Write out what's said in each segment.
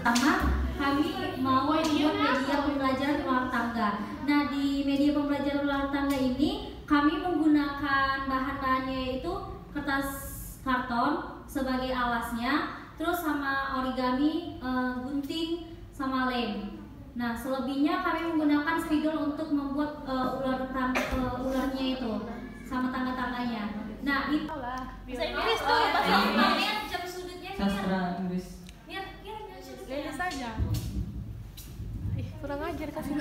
Pertama, kami mau membuat media pembelajaran rumah tangga. Nah, di media pembelajaran rumah tangga ini kami menggunakan bahan-bahannya yaitu kertas karton sebagai alasnya, terus sama origami, gunting, sama lem. Nah, selebihnya kami menggunakan spidol untuk membuat ularnya itu sama tangga-tangganya. Nah, itu bisa Inggris tuh, jam sudutnya sastra Inggris. Lihat saja. Ih, kurang ajar kasih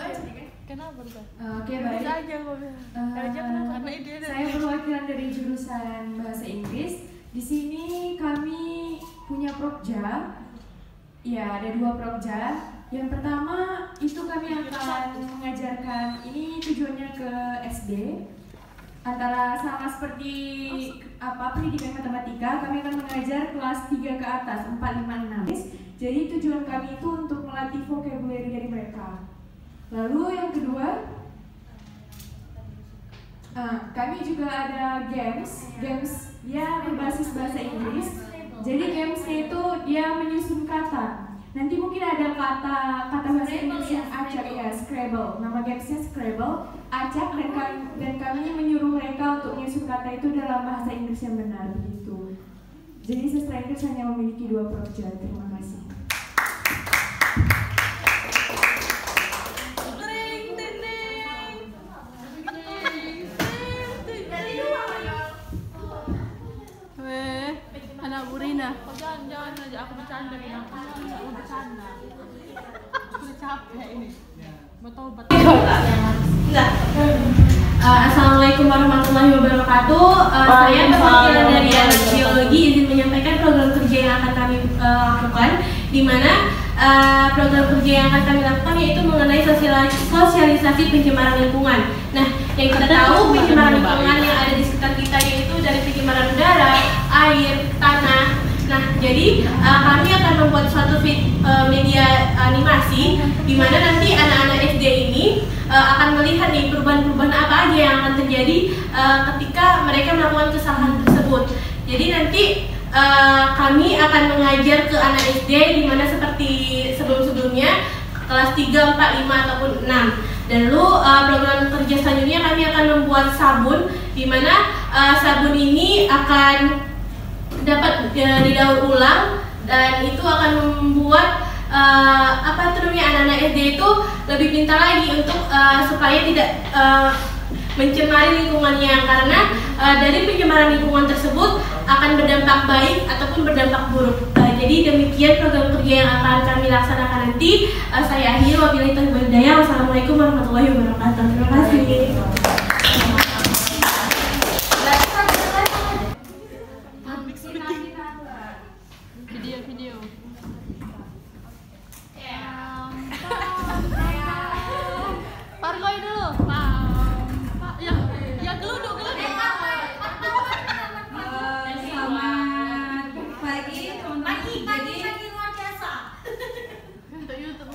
kenapa tuh? Oke, baik. Bisa aja gue bilang. Karena ide Saya perwakilan dari jurusan bahasa Inggris. Di sini kami punya prokja. Ya, ada 2 prokja. Yang pertama itu kami akan mengajarkan, ini tujuannya ke SD. Antara sama seperti pendidikan matematika, kami akan mengajar kelas 3 ke atas, 4, 5, 6. Jadi tujuan kami itu untuk melatih vocabulary dari mereka. Lalu yang kedua, kami juga ada games ya berbasis bahasa Inggris. Jadi gamesnya itu dia menyusun kata. Nanti mungkin ada kata bahasa Inggris yang acak ya, Scrabble. Nama gamesnya Scrabble, acak, dan kami menyuruh mereka untuk menyusun kata itu dalam bahasa Inggris yang benar gitu. Jadi sastra Inggris hanya memiliki 2 prokja. Terima kasih. Anak Burina. Oh, jangan aja aku bercanda nih. Aku bercanda. Aku udah capek ini. Mau tobat. Assalamualaikum warahmatullahi wabarakatuh. Saya perwakilan dari anak biologi izin menyampaikan program kerja yang akan kami lakukan, di mana program kerja yang akan kami lakukan yaitu mengenai sosialisasi pencemaran lingkungan. Nah, yang kita tahu pencemaran lingkungan yang ada di sekitar kita yaitu dari pencemaran udara, air, tanah. Nah, jadi kami akan membuat suatu media animasi di mana nanti anak-anak SD ini akan melihat nih perubahan-perubahan apa aja yang akan terjadi ketika mereka melakukan kesalahan tersebut. Jadi nanti kami akan mengajar ke anak SD di mana seperti sebelum-sebelumnya kelas 3, 4, 5 ataupun 6. Dan lalu program kerja selanjutnya kami akan membuat sabun di mana sabun ini akan dapat didaur ulang dan itu akan membuat anak-anak SD itu lebih pintar lagi untuk supaya tidak mencemari lingkungannya, karena dari pencemaran lingkungan tersebut akan berdampak baik ataupun berdampak buruk. Jadi demikian program kerja yang akan kami laksanakan nanti. Saya akhiri, wabillahi taufiq wal hidayah. Wassalamualaikum warahmatullahi wabarakatuh. Terima kasih. Video. Pargoy dulu. Ya geluduk. Selamat pagi teman-teman. Jadi luar biasa. Untuk YouTube.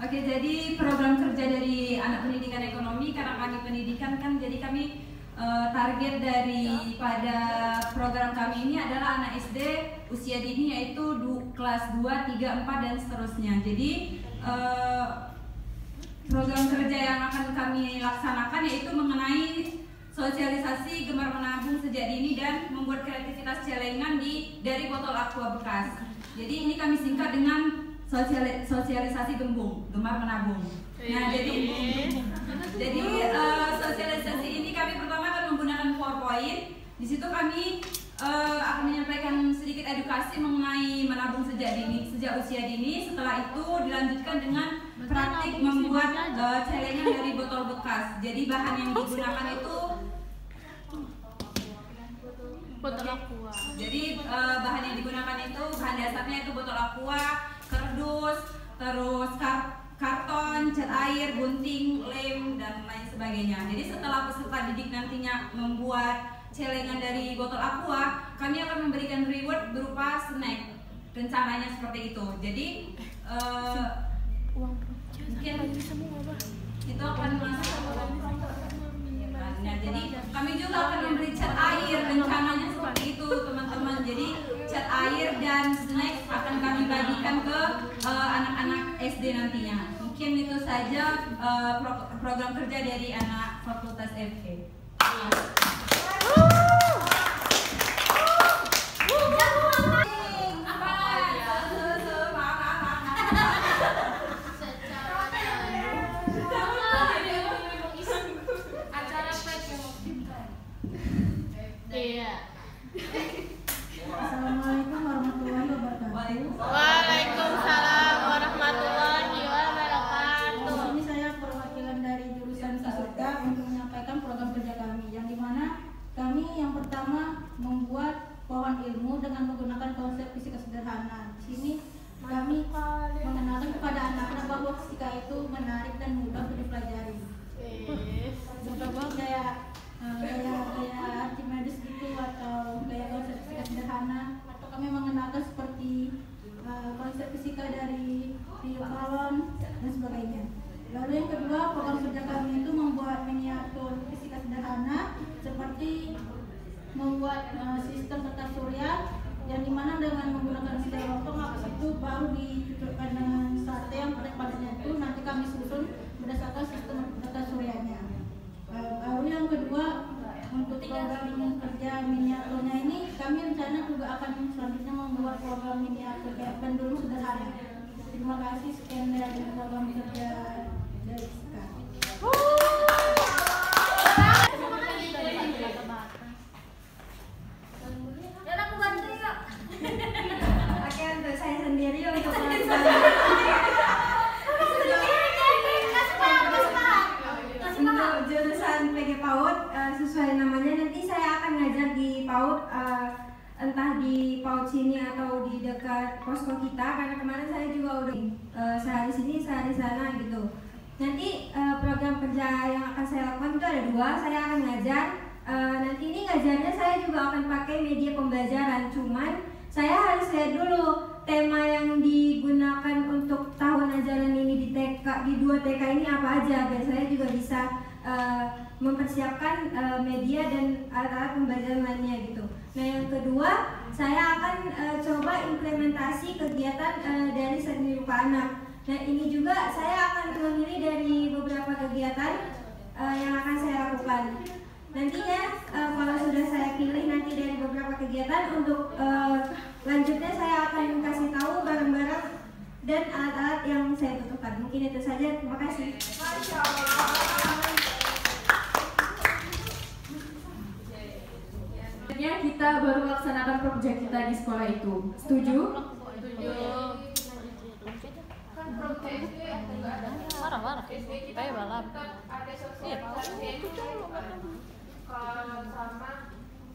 Oke, jadi program kerja dari anak pendidikan ekonomi, karena kami pendidikan kan, jadi kami target daripada program kami ini adalah anak SD usia dini, yaitu kelas 2, 3, 4 dan seterusnya. Jadi program kerja yang akan kami laksanakan yaitu mengenai sosialisasi gemar menabung sejak dini dan membuat kreativitas celengan dari botol aqua bekas. Jadi ini kami singkat dengan sosialisasi gemar menabung. Nah, jadi sosialisasi ini kami pertama akan menggunakan PowerPoint. Di situ kami akan menyampaikan sedikit edukasi mengenai menabung sejak usia dini. Setelah itu dilanjutkan dengan praktik membuat celengan dari botol bekas. Jadi bahan yang digunakan itu Botol aqua. Jadi bahan yang digunakan itu bahan dasarnya itu botol aqua, kardus, terus karton, cat air, gunting, lem dan lain sebagainya. Jadi setelah peserta didik nantinya membuat celengan dari botol aqua, kami akan memberikan reward berupa snack. Rencananya seperti itu. Jadi mungkin itu akan masuk. Nah, jadi kami juga akan memberi cat air, rencananya seperti itu teman-teman. Jadi cat air dan snack akan kami bagikan ke SD nantinya. Mungkin itu saja program kerja dari anak Fakultas FE. Assalamualaikum warahmatullahi wabarakatuh. Waalaikumsalam warahmatullahi wabarakatuh. Di sini saya perwakilan dari jurusan Fisika untuk menyampaikan program kerja kami, yang dimana kami yang pertama membuat pohon ilmu dengan menggunakan konsep fisika sederhana. Di sini kami mengenalkan kepada anak-anak bahwa fisika itu menarik dan mudah untuk dipelajari. Seperti kayak Archimedes gitu, atau kayak konsep fisika sederhana, atau kami mengenalkan seperti konsep fisika dari Rio Kalon dan sebagainya. Lalu yang kedua, program kerja kami itu membuat miniatur fisika sederhana seperti membuat sistem tata surya, yang dimana dengan menggunakan media lontong habis itu baru dicucukkan dengan sate yang padanya itu nanti kami susun berdasarkan sistem tata suryanya. Lalu yang kedua, untuk program kerja miniaturnya ini kami rencana juga akan selanjutnya membuat program miniatur kayak pendulum sederhana. Terima kasih, sekian dari program kerja dari Fisika. Dan aku bantu yuk. Oke, untuk saya sendiri untuk untuk jurusan PG PAUD, sesuai namanya nanti saya akan ngajar di PAUD, entah di PAUD sini atau di dekat posko kita, karena kemarin saya juga udah sehari sini sehari sana gitu. Nanti program kerja yang akan saya lakukan itu ada dua. Saya akan ngajar, nanti ini ngajarnya saya juga akan pakai media pembelajaran, cuman saya harus lihat dulu tema yang digunakan untuk tahun ajaran ini di TK, di 2 TK ini apa aja, biar saya juga bisa mempersiapkan media dan alat-alat pembelajaran lainnya gitu. Nah, yang kedua, saya akan coba implementasi kegiatan dari seni rupa anak. Nah, ini juga saya akan memilih dari beberapa kegiatan yang akan saya lakukan. Nantinya kalau sudah saya pilih nanti dari beberapa kegiatan, untuk lanjutnya saya akan kasih tahu barang-barang dan alat-alat yang saya butuhkan. Mungkin itu saja. Terima kasih. Kita baru melaksanakan proyek kita di sekolah itu. Setuju? Marah-marah. Kayak balap. Iya. Kalau sama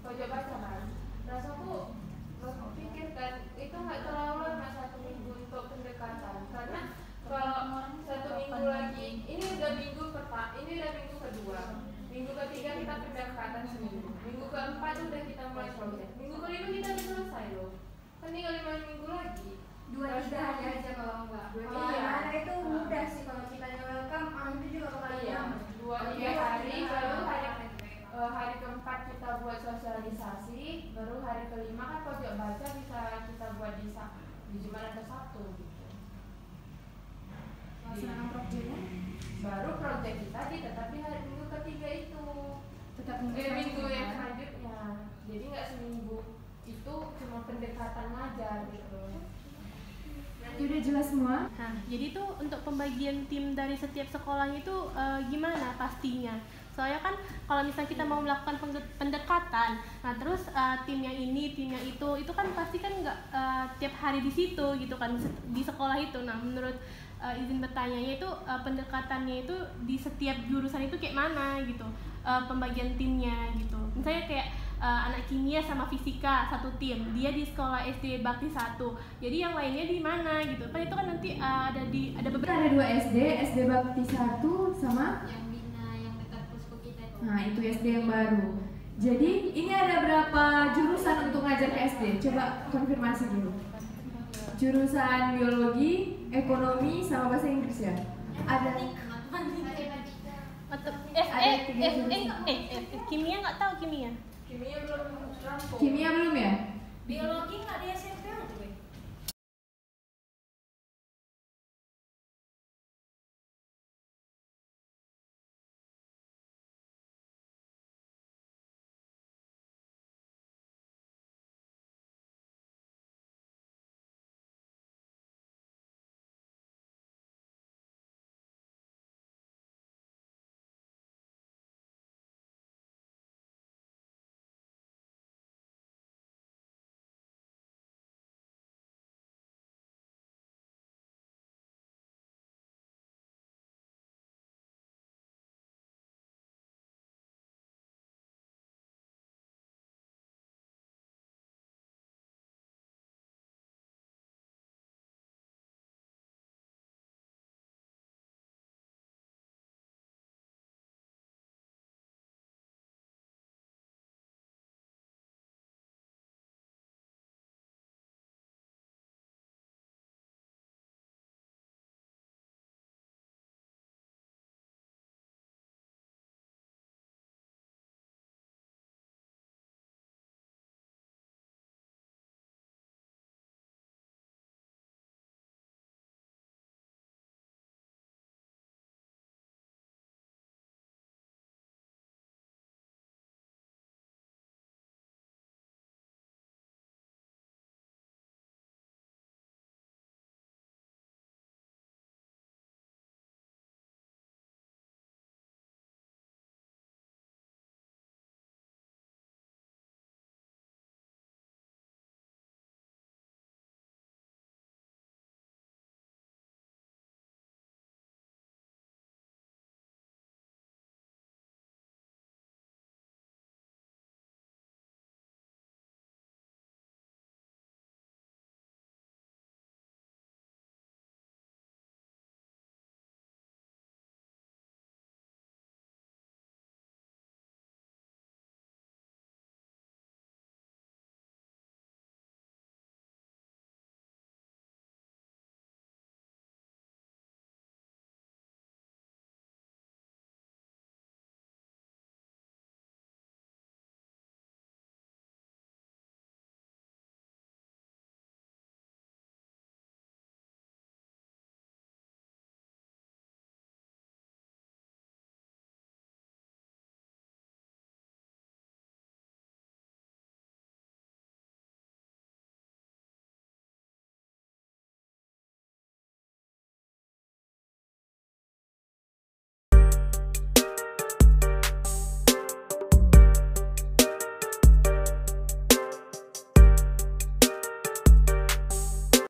pojok baca kan, rasaku pikir kan itu nggak terlalu lama 1 minggu untuk pendekatan, karena kalau 1 minggu lagi, ini udah minggu kedua, minggu ketiga kita pendekatan seminggu, minggu keempat udah kita mulai proyek, minggu kelima kita udah selesai loh, kan tinggal 5 minggu lagi. 2-3 hari aja kalau enggak. Iya. Itu mudah sih kalau kita welcome, itu juga bakal Iya, 2-3 hari, baru hari keempat kita buat sosialisasi, baru hari kelima kan pojok baca bisa kita buat di Jumat atau Sabtu gitu. Baru proyek kita tetap di hari minggu ketiga itu, minggu yang selanjutnya. Jadi nggak seminggu itu cuma pendekatan ngajar gitu. Udah jelas semua? Nah, jadi tuh untuk pembagian tim dari setiap sekolah itu gimana pastinya? Soalnya kan kalau misalnya kita mau melakukan pendekatan, nah terus tim yang ini, tim yang itu kan pasti kan nggak tiap hari di situ gitu kan, di sekolah itu. Nah, menurut izin bertanya itu pendekatannya itu di setiap jurusan itu kayak mana gitu, pembagian timnya gitu. Misalnya kayak anak kimia sama fisika satu tim, dia di sekolah SD Bakti 1, jadi yang lainnya di mana gitu kan, itu kan nanti ada beberapa. Ada 2 SD Bakti 1 sama Yang Bina yang dekat posko kita itu. nah itu SD yang baru. Jadi ini ada berapa jurusan untuk ngajar ke SD? Coba konfirmasi dulu. Jurusan biologi, ekonomi, sama bahasa Inggris ya? Ada Kimia nggak tahu kimia. Kimia belum rampung. kimia belum ya? Biologi